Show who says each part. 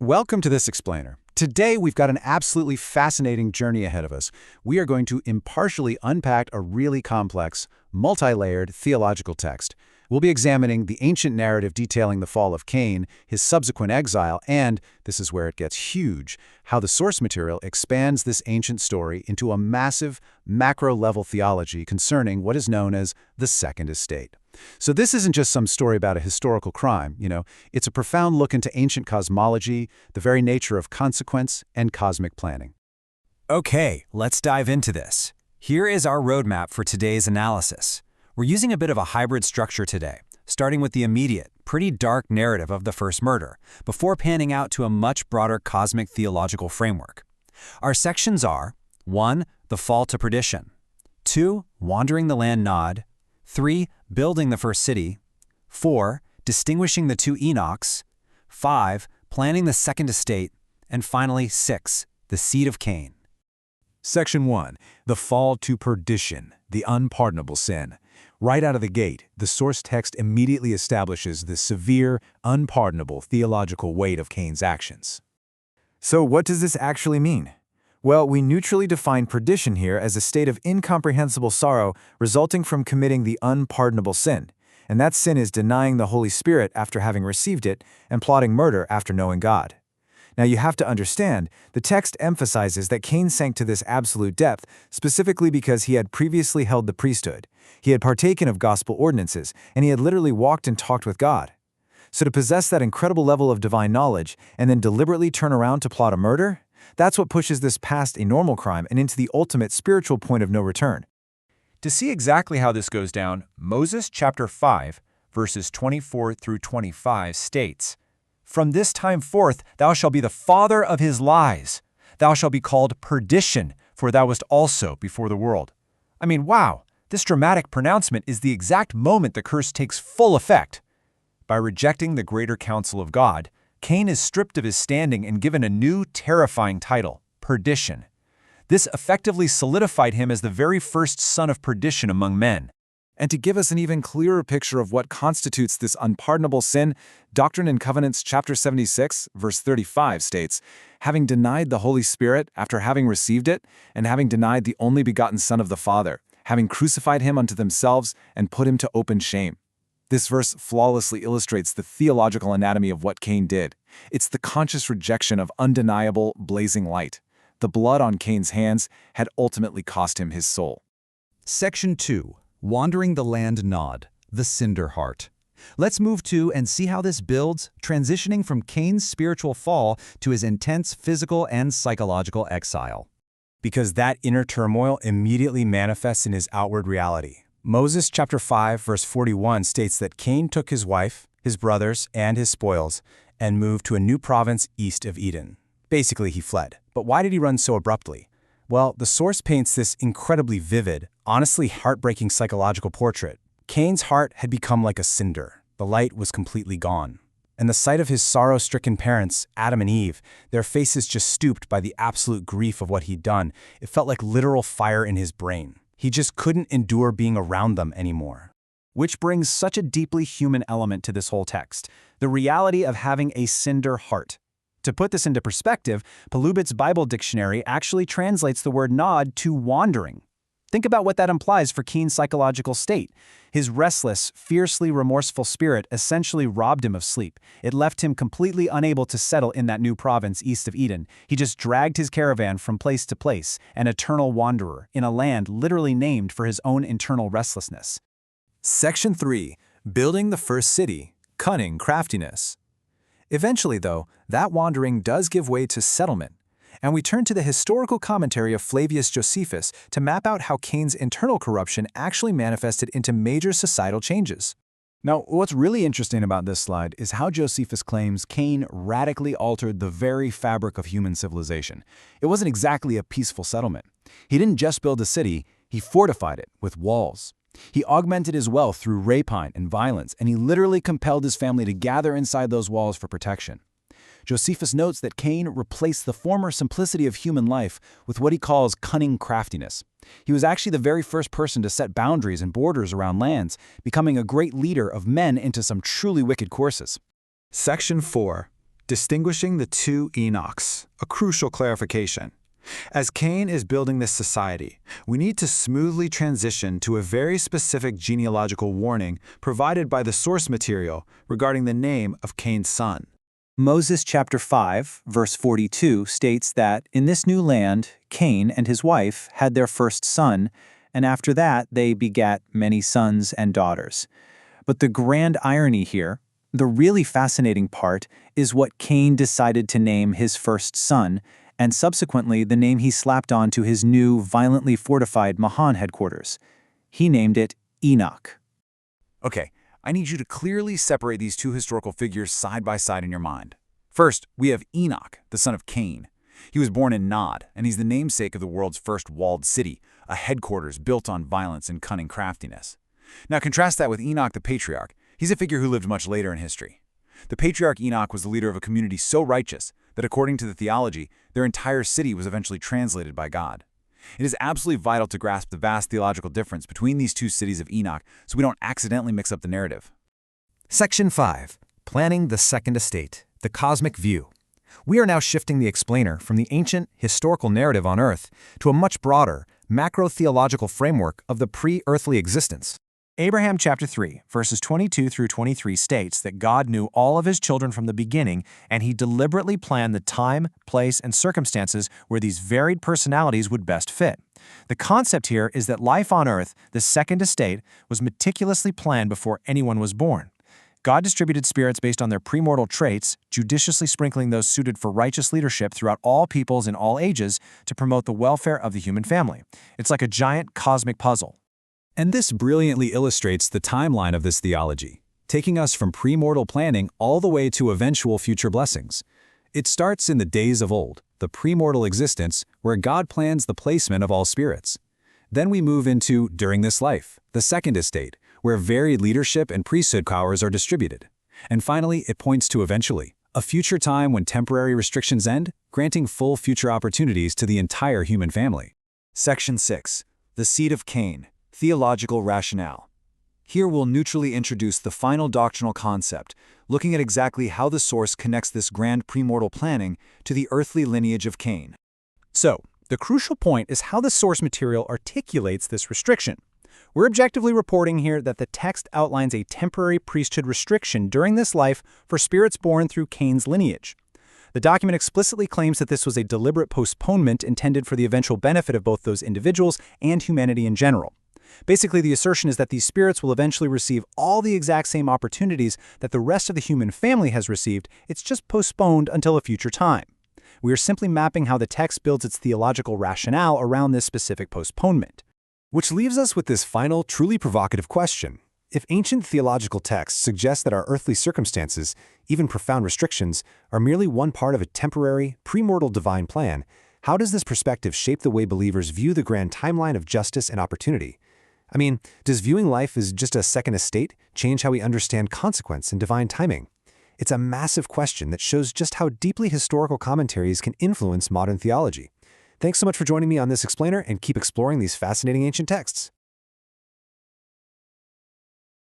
Speaker 1: Welcome to this explainer. Today we've got an absolutely fascinating journey ahead of us. We are going to impartially unpack a really complex, multi-layered theological text. We'll be examining the ancient narrative detailing the fall of Cain, his subsequent exile, and, this is where it gets huge, how the source material expands this ancient story into a massive, macro-level theology concerning what is known as the Second Estate. So this isn't just some story about a historical crime, it's a profound look into ancient cosmology, the very nature of consequence, and cosmic planning.
Speaker 2: Okay, let's dive into this. Here is our roadmap for today's analysis. We're using a bit of a hybrid structure today, starting with the immediate, pretty dark narrative of the first murder, before panning out to a much broader cosmic theological framework. Our sections are 1. The fall to perdition, 2. Wandering the land Nod, 3. Building the first city, 4. Distinguishing the two Enochs, 5. Planning the second estate, and finally 6. The seed of Cain.
Speaker 3: Section 1. The fall to perdition, the unpardonable sin. Right out of the gate, the source text immediately establishes the severe, unpardonable theological weight of Cain's actions. So what does this actually mean? Well, we neutrally define perdition here as a state of incomprehensible sorrow resulting from committing the unpardonable sin, and that sin is denying the Holy Spirit after having received it and plotting murder after knowing God. Now you have to understand, the text emphasizes that Cain sank to this absolute depth specifically because he had previously held the priesthood, he had partaken of gospel ordinances, and he had literally walked and talked with God. So to possess that incredible level of divine knowledge and then deliberately turn around to plot a murder, that's what pushes this past a normal crime and into the ultimate spiritual point of no return.
Speaker 2: To see exactly how this goes down, Moses chapter 5, verses 24 through 25 states, "From this time forth thou shalt be the father of his lies. Thou shalt be called perdition, for thou wast also before the world." I mean, wow, this dramatic pronouncement is the exact moment the curse takes full effect. By rejecting the greater counsel of God, Cain is stripped of his standing and given a new, terrifying title, perdition. This effectively solidified him as the very first son of perdition among men.
Speaker 3: And to give us an even clearer picture of what constitutes this unpardonable sin, Doctrine and Covenants chapter 76, verse 35 states, "Having denied the Holy Spirit after having received it, and having denied the only begotten Son of the Father, having crucified him unto themselves and put him to open shame." This verse flawlessly illustrates the theological anatomy of what Cain did. It's the conscious rejection of undeniable, blazing light. The blood on Cain's hands had ultimately cost him his soul.
Speaker 4: Section 2. Wandering the land Nod, the cinder heart. Let's move to and see how this builds, transitioning from Cain's spiritual fall to his intense physical and psychological exile.
Speaker 2: Because that inner turmoil immediately manifests in his outward reality. Moses chapter 5, verse 41 states that Cain took his wife, his brothers, and his spoils, and moved to a new province east of Eden. Basically, he fled. But why did he run so abruptly? Well, the source paints this incredibly vivid, honestly heartbreaking psychological portrait. Cain's heart had become like a cinder. The light was completely gone. And the sight of his sorrow-stricken parents, Adam and Eve, their faces just stooped by the absolute grief of what he'd done, it felt like literal fire in his brain. He just couldn't endure being around them anymore. Which brings such a deeply human element to this whole text, the reality of having a cinder heart. To put this into perspective, Palubit's Bible Dictionary actually translates the word nod to wandering. Think about what that implies for Cain's psychological state. His restless, fiercely remorseful spirit essentially robbed him of sleep. It left him completely unable to settle in that new province east of Eden. He just dragged his caravan from place to place, an eternal wanderer, in a land literally named for his own internal restlessness.
Speaker 3: Section 3. Building the first city, cunning craftiness. Eventually, though, that wandering does give way to settlement, and we turn to the historical commentary of Flavius Josephus to map out how Cain's internal corruption actually manifested into major societal changes.
Speaker 1: Now, what's really interesting about this slide is how Josephus claims Cain radically altered the very fabric of human civilization. It wasn't exactly a peaceful settlement. He didn't just build a city, he fortified it with walls. He augmented his wealth through rapine and violence, and he literally compelled his family to gather inside those walls for protection. Josephus notes that Cain replaced the former simplicity of human life with what he calls cunning craftiness. He was actually the very first person to set boundaries and borders around lands, becoming a great leader of men into some truly wicked courses.
Speaker 3: Section 4. distinguishing the two Enochs, a crucial clarification. As Cain is building this society, we need to smoothly transition to a very specific genealogical warning provided by the source material regarding the name of Cain's son.
Speaker 2: Moses chapter 5, verse 42 states that in this new land, Cain and his wife had their first son, and after that they begat many sons and daughters. But the grand irony here, the really fascinating part, is what Cain decided to name his first son, and subsequently the name he slapped on to his new, violently fortified Mahan headquarters. He named it Enoch.
Speaker 1: Okay, I need you to clearly separate these two historical figures side by side in your mind. First, we have Enoch, the son of Cain. He was born in Nod, and he's the namesake of the world's first walled city, a headquarters built on violence and cunning craftiness. Now contrast that with Enoch the patriarch. He's a figure who lived much later in history. The patriarch Enoch was the leader of a community so righteous that according to the theology, their entire city was eventually translated by God. It is absolutely vital to grasp the vast theological difference between these two cities of Enoch so we don't accidentally mix up the narrative.
Speaker 4: Section 5. Planning the Second Estate, the Cosmic View. We are now shifting the explainer from the ancient, historical narrative on Earth to a much broader, macro-theological framework of the pre-earthly existence. Abraham chapter 3, verses 22 through 23 states that God knew all of his children from the beginning, and he deliberately planned the time, place, and circumstances where these varied personalities would best fit. The concept here is that life on earth, the second estate, was meticulously planned before anyone was born. God distributed spirits based on their premortal traits, judiciously sprinkling those suited for righteous leadership throughout all peoples in all ages to promote the welfare of the human family. It's like a giant cosmic puzzle.
Speaker 3: And this brilliantly illustrates the timeline of this theology, taking us from premortal planning all the way to eventual future blessings. It starts in the days of old, the premortal existence, where God plans the placement of all spirits. Then we move into during this life, the second estate, where varied leadership and priesthood powers are distributed. And finally, it points to eventually, a future time when temporary restrictions end, granting full future opportunities to the entire human family.
Speaker 1: Section 6. The Seed of Cain. Theological rationale. Here we'll neutrally introduce the final doctrinal concept, looking at exactly how the source connects this grand premortal planning to the earthly lineage of Cain.
Speaker 5: So, the crucial point is how the source material articulates this restriction. We're objectively reporting here that the text outlines a temporary priesthood restriction during this life for spirits born through Cain's lineage. The document explicitly claims that this was a deliberate postponement intended for the eventual benefit of both those individuals and humanity in general. Basically, the assertion is that these spirits will eventually receive all the exact same opportunities that the rest of the human family has received, it's just postponed until a future time. We are simply mapping how the text builds its theological rationale around this specific postponement.
Speaker 3: Which leaves us with this final, truly provocative question. If ancient theological texts suggest that our earthly circumstances, even profound restrictions, are merely one part of a temporary, premortal divine plan, how does this perspective shape the way believers view the grand timeline of justice and opportunity? I mean, does viewing life as just a second estate change how we understand consequence and divine timing? It's a massive question that shows just how deeply historical commentaries can influence modern theology. Thanks so much for joining me on this explainer, and keep exploring these fascinating ancient texts.